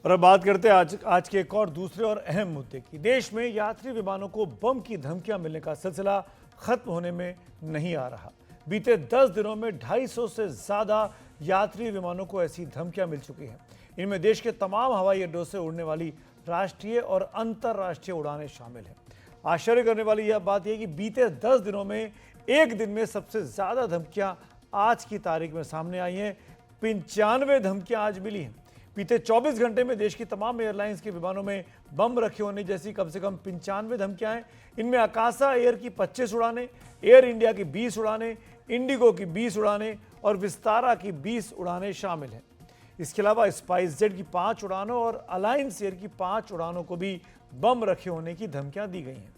और अब बात करते हैं आज के एक और दूसरे और अहम मुद्दे की। देश में यात्री विमानों को बम की धमकियां मिलने का सिलसिला खत्म होने में नहीं आ रहा। बीते 10 दिनों में 250 से ज्यादा यात्री विमानों को ऐसी धमकियां मिल चुकी हैं। इनमें देश के तमाम हवाई अड्डों से उड़ने वाली राष्ट्रीय और अंतर्राष्ट्रीय उड़ानें शामिल हैं। आश्चर्य करने वाली यह बात यह कि बीते 10 दिनों में एक दिन में सबसे ज्यादा धमकियां आज की तारीख में सामने आई हैं। 95 धमकियां आज मिली हैं। बीते 24 घंटे में देश की तमाम एयरलाइंस के विमानों में बम रखे होने जैसी कम से कम 95 धमकियां हैं। इनमें आकाशा एयर की 25 उड़ानें, एयर इंडिया की 20 उड़ानें, इंडिगो की 20 उड़ानें और विस्तारा की 20 उड़ानें शामिल हैं। इसके अलावा स्पाइस जेट की 5 उड़ानों और अलायंस एयर की 5 उड़ानों को भी बम रखे होने की धमकियां दी गई हैं।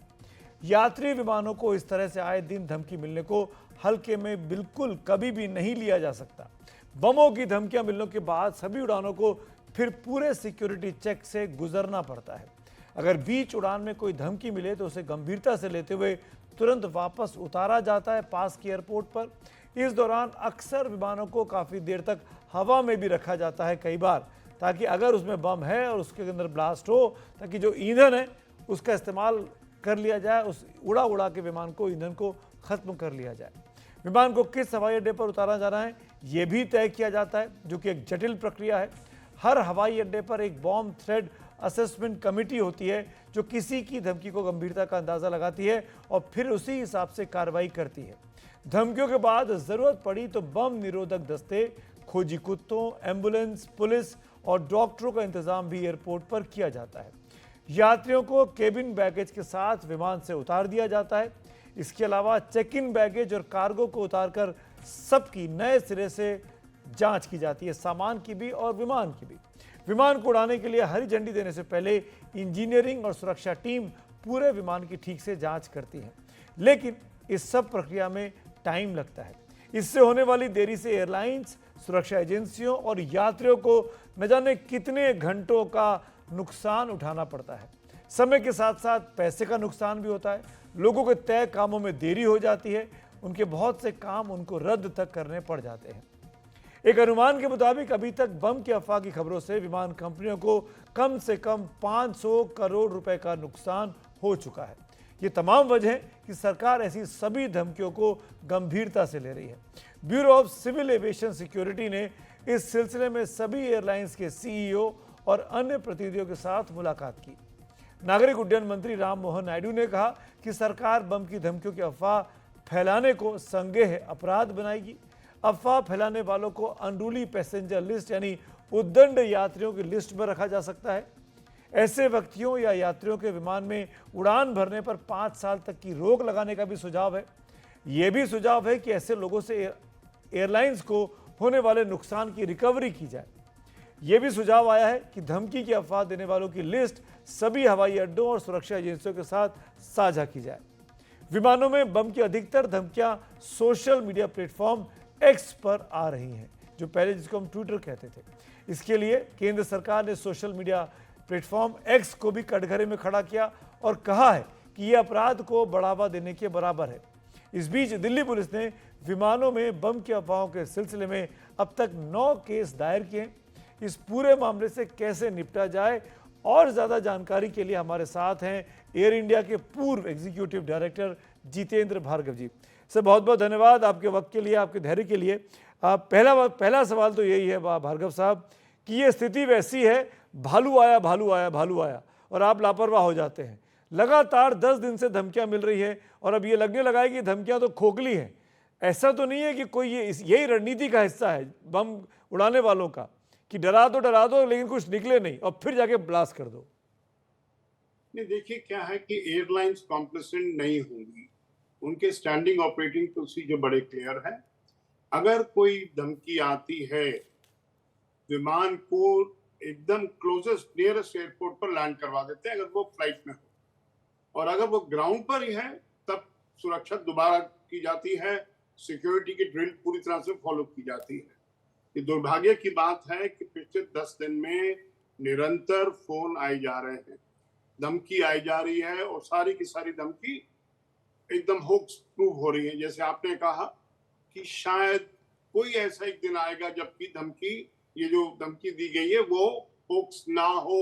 यात्री विमानों को इस तरह से आए दिन धमकी मिलने को हल्के में बिल्कुल कभी भी नहीं लिया जा सकता। बमों की धमकियां मिलने के बाद सभी उड़ानों को फिर पूरे सिक्योरिटी चेक से गुजरना पड़ता है। अगर बीच उड़ान में कोई धमकी मिले तो उसे गंभीरता से लेते हुए तुरंत वापस उतारा जाता है पास के एयरपोर्ट पर। इस दौरान अक्सर विमानों को काफ़ी देर तक हवा में भी रखा जाता है कई बार, ताकि अगर उसमें बम है और उसके अंदर ब्लास्ट हो ताकि जो ईंधन है उसका इस्तेमाल कर लिया जाए, उस उड़ा के विमान को ईंधन को ख़त्म कर लिया जाए। विमान को किस हवाई अड्डे पर उतारा जाना है ये भी तय किया जाता है, जो कि एक जटिल प्रक्रिया है। हर हवाई अड्डे पर एक बॉम्ब थ्रेट असेसमेंट कमेटी होती है जो किसी की धमकी को गंभीरता का अंदाजा लगाती है और फिर उसी हिसाब से कार्रवाई करती है। धमकियों के बाद जरूरत पड़ी तो बम निरोधक दस्ते, खोजी कुत्तों, एम्बुलेंस, पुलिस और डॉक्टरों का इंतजाम भी एयरपोर्ट पर किया जाता है। यात्रियों को केबिन बैगेज के साथ विमान से उतार दिया जाता है। इसके अलावा चेक इन बैगेज और कार्गो को उतारकर सबकी नए सिरे से जांच की जाती है, सामान की भी और विमान की भी। विमान को उड़ाने के लिए हरी झंडी देने से पहले इंजीनियरिंग और सुरक्षा टीम पूरे विमान की ठीक से जांच करती है, लेकिन इस सब प्रक्रिया में टाइम लगता है। इससे होने वाली देरी से एयरलाइंस, सुरक्षा एजेंसियों और यात्रियों को न जाने कितने घंटों का नुकसान उठाना पड़ता है। समय के साथ साथ पैसे का नुकसान भी होता है। लोगों के तय कामों में देरी हो जाती है, उनके बहुत से काम उनको रद्द तक करने पड़ जाते हैं। एक अनुमान के मुताबिक अभी तक बम की अफवाह की खबरों से विमान कंपनियों को कम से कम 500 करोड़ रुपए का नुकसान हो चुका है। ये तमाम वजह कि सरकार ऐसी सभी धमकियों को गंभीरता से ले रही है। Bureau of civil aviation security ने इस सिलसिले में सभी एयरलाइंस के सीईओ और अन्य प्रतिनिधियों के साथ मुलाकात की। नागरिक उड्डयन मंत्री राम मोहन नायडू ने कहा कि सरकार बम की धमकियों की अफवाह फैलाने को संज्ञेय अपराध बनाएगी। अफवाह फैलाने वालों को अनरूली पैसेंजर लिस्ट यानी उद्दंड यात्रियों की लिस्ट में रखा जा सकता है। ऐसे व्यक्तियों या यात्रियों के विमान में उड़ान भरने पर 5 साल तक की रोक लगाने का भी सुझाव है। यह भी सुझाव है कि ऐसे लोगों से एयरलाइंस को होने वाले नुकसान की रिकवरी की जाए। यह भी सुझाव आया है कि धमकी की अफवाह देने वालों की लिस्ट सभी हवाई अड्डों और सुरक्षा एजेंसियों के साथ साझा की जाए। विमानों में बम की अधिकतर धमकियां सोशल मीडिया प्लेटफॉर्म एक्स पर आ रही हैं, जो पहले जिसको हम ट्विटर कहते थे। इसके लिए केंद्र सरकार ने सोशल मीडिया प्लेटफॉर्म एक्स को भी कटघरे में खड़ा किया और कहा है कि यह अपराध को बढ़ावा देने के बराबर है। इस बीच दिल्ली पुलिस ने विमानों में बम की अफवाहों के सिलसिले में अब तक 9 केस दायर किए। इस पूरे मामले से कैसे निपटा जाए और ज़्यादा जानकारी के लिए हमारे साथ हैं एयर इंडिया के पूर्व एग्जीक्यूटिव डायरेक्टर जितेंद्र भार्गव जी। सर, बहुत बहुत धन्यवाद आपके वक्त के लिए, आपके धैर्य के लिए। पहला सवाल तो यही है भार्गव साहब कि ये स्थिति वैसी है, भालू आया भालू आया भालू आया और आप लापरवाह हो जाते हैं। लगातार 10 दिन से धमकियां मिल रही है और अब ये लगने लगा है कि धमकियां तो खोखली हैं। ऐसा तो नहीं है कि कोई यही रणनीति का हिस्सा है बम उड़ाने वालों का कि डरा दो लेकिन कुछ निकले नहीं और फिर जाके ब्लास्ट कर दो? नहीं, देखिए क्या है कि एयरलाइंस कॉम्प्लेसेंट नहीं होंगी, उनके स्टैंडिंग ऑपरेटिंग प्रोसीजर बड़े क्लियर है। अगर कोई धमकी आती है, विमान को एकदम क्लोजेस्ट नियरेस्ट एयरपोर्ट पर लैंड करवा देते हैं अगर वो फ्लाइट में हो, और अगर वो ग्राउंड पर ही है तब सुरक्षा दोबारा की जाती है, सिक्योरिटी की ड्रिल पूरी तरह से फॉलो की जाती है। ये दुर्भाग्य की बात है कि पिछले 10 दिन में निरंतर फोन आए जा रहे हैं, धमकी आई जा रही है और सारी की सारी धमकी एकदम होक्स प्रूव हो रही है। जैसे आपने कहा कि शायद कोई ऐसा एक दिन आएगा जबकि ये जो धमकी दी गई है वो होक्स ना हो।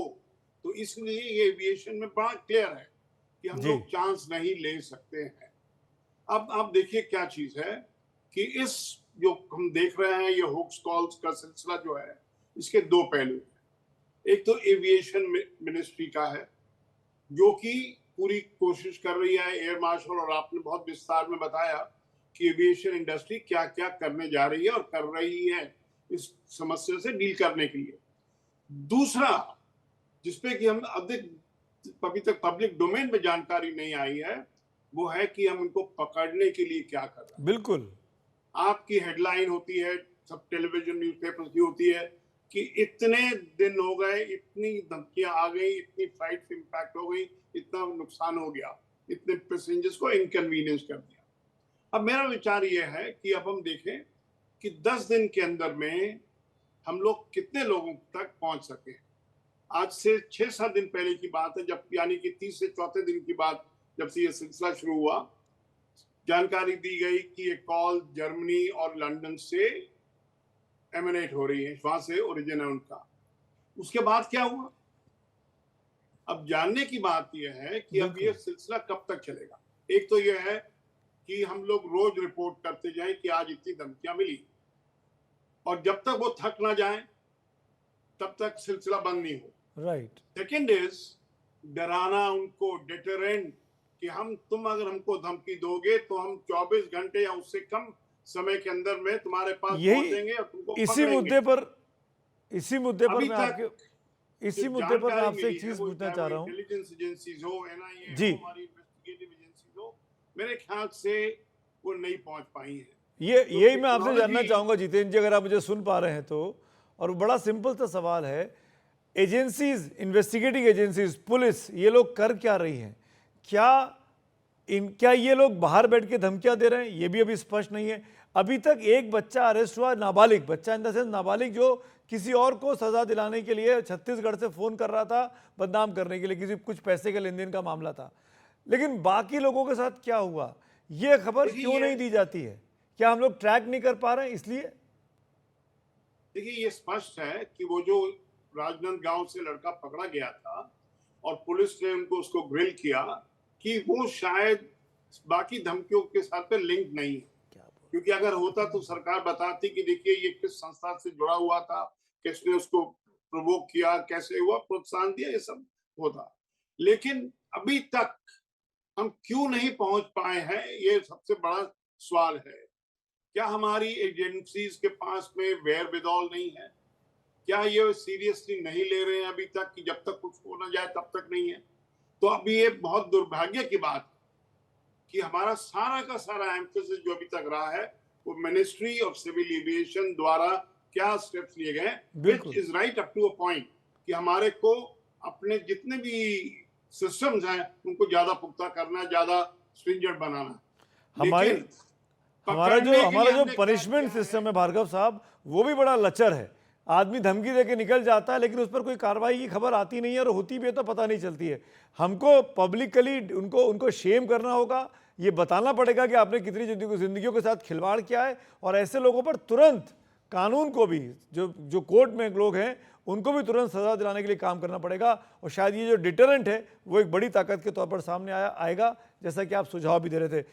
तो इसलिए ये एविएशन में बड़ा क्लियर है कि हम जी। लोग चांस नहीं ले सकते हैं। अब आप देखिए क्या चीज है कि इस जो हम देख रहे हैं ये होक्स कॉल्स का सिलसिला जो है, इसके दो पहलू हैं। एक तो एविएशन मिनिस्ट्री का है, जो कि पूरी कोशिश कर रही है, एयर मार्शल और आपने बहुत विस्तार में बताया कि एविएशन इंडस्ट्री क्या क्या करने जा रही है और कर रही है इस समस्या से डील करने के लिए। दूसरा, जिसपे कि हम अभी तक पब्लिक डोमेन में जानकारी नहीं आई है, वो है कि हम इनको पकड़ने के लिए क्या कर रहे हैं। बिल्कुल। आपकी हेडलाइन होती है, सब टेलीविजन न्यूज़पेपर्स की होती है कि इतने दिन हो गए, इतनी धमकियां आ गई, इतनी फ्लाइट इम्पैक्ट हो गई, इतना नुकसान हो गया, इतने पैसेंजर्स को इनकन्वीनियंस कर दिया। अब मेरा विचार ये है कि अब हम देखें कि 10 दिन के अंदर में हम लोग कितने लोगों तक पहुंच सके। आज से 6-7 दिन पहले की बात है, जब यानी कि 30 से चौथे दिन की बात, जब से ये सिलसिला शुरू हुआ, जानकारी दी गई कि ये कॉल जर्मनी और लंदन से एमिनेट हो रही है, वहां से ओरिजिन है उनका। उसके बाद क्या हुआ? अब जानने की बात यह है कि अब ये सिलसिला कब तक चलेगा। एक तो यह है कि हम लोग रोज रिपोर्ट करते जाएं कि आज इतनी धमकियां मिली, और जब तक वो थक ना जाए तब तक सिलसिला बंद नहीं हो। राइट। सेकेंड इज डराना उनको, डिटरेंट, कि तुम अगर हमको धमकी दोगे तो हम 24 घंटे या उससे कम समय के अंदर में तुम्हारे पास पहुंचेंगे और तुमको इसी मुद्दे पर मैं आपसे एक चीज पूछना चाह रहा हूँ। इंटेलिजेंस एजेंसीज हो, एनआईए जी। हो, हमारी इन्वेस्टिगेटिव एजेंसीज हो, मेरे ख्याल से वो नहीं पहुंच पाई है। यही मैं आपसे जानना चाहूंगा जितेंद्र जी, अगर आप मुझे सुन पा रहे हैं तो। और बड़ा सिंपल सा सवाल है, एजेंसीज, इन्वेस्टिगेटिंग एजेंसीज, पुलिस, ये लोग कर क्या रही हैं? क्या ये लोग बाहर बैठ के धमकियां दे रहे हैं? ये भी अभी स्पष्ट नहीं है। अभी तक एक बच्चा अरेस्ट हुआ, नाबालिग बच्चा, इन द सेंस नाबालिग, जो किसी और को सजा दिलाने के लिए छत्तीसगढ़ से फोन कर रहा था, बदनाम करने के लिए, किसी कुछ पैसे के लेन देन का मामला था। लेकिन बाकी लोगों के साथ क्या हुआ, ये खबर क्यों नहीं दी जाती है? क्या हम लोग ट्रैक नहीं कर पा रहे हैं इसलिए? देखिए, ये स्पष्ट है कि वो जो राजनांदगांव से लड़का पकड़ा गया था और पुलिस ने उसको ग्रिल किया, कि वो शायद बाकी धमकियों के साथ पे लिंक नहीं है। क्योंकि अगर होता तो सरकार बताती कि देखिए ये किस संस्था से जुड़ा हुआ था, किसने उसको प्रोवोक किया, कैसे हुआ, प्रोत्साहन दिया, ये सब होता। लेकिन अभी तक हम क्यों नहीं पहुंच पाए हैं, ये सबसे बड़ा सवाल है। क्या हमारी एजेंसीज के पास में वेयर विदॉल नहीं है? क्या ये सीरियसली नहीं ले रहे हैं अभी तक, कि जब तक कुछ हो ना जाए तब तक नहीं है? तो अभी ये बहुत दुर्भाग्य की बात है कि हमारा सारा का सारा एम्फेसिस जो अभी तक रहा है, वो मिनिस्ट्री ऑफ सिविल एविएशन द्वारा क्या स्टेप्स लिए गए, which is right up to a point, कि हमारे को अपने जितने भी सिस्टम्स हैं उनको ज्यादा पुख्ता करना, ज्यादा स्ट्रिंजेंट बनाना। हमारा जो पनिशमेंट सिस्टम है भार्गव साहब, वो भी बड़ा लचर है। आदमी धमकी देके निकल जाता है, लेकिन उस पर कोई कार्रवाई की खबर आती नहीं है, और होती भी है तो पता नहीं चलती है। हमको पब्लिकली उनको शेम करना होगा, ये बताना पड़ेगा कि आपने कितनी जिंदगियों के साथ खिलवाड़ किया है, और ऐसे लोगों पर तुरंत कानून को भी, जो कोर्ट में लोग हैं उनको भी तुरंत सजा दिलाने के लिए काम करना पड़ेगा। और शायद ये जो डिटरेंट है वो एक बड़ी ताकत के तौर पर सामने आएगा, जैसा कि आप सुझाव भी दे रहे थे।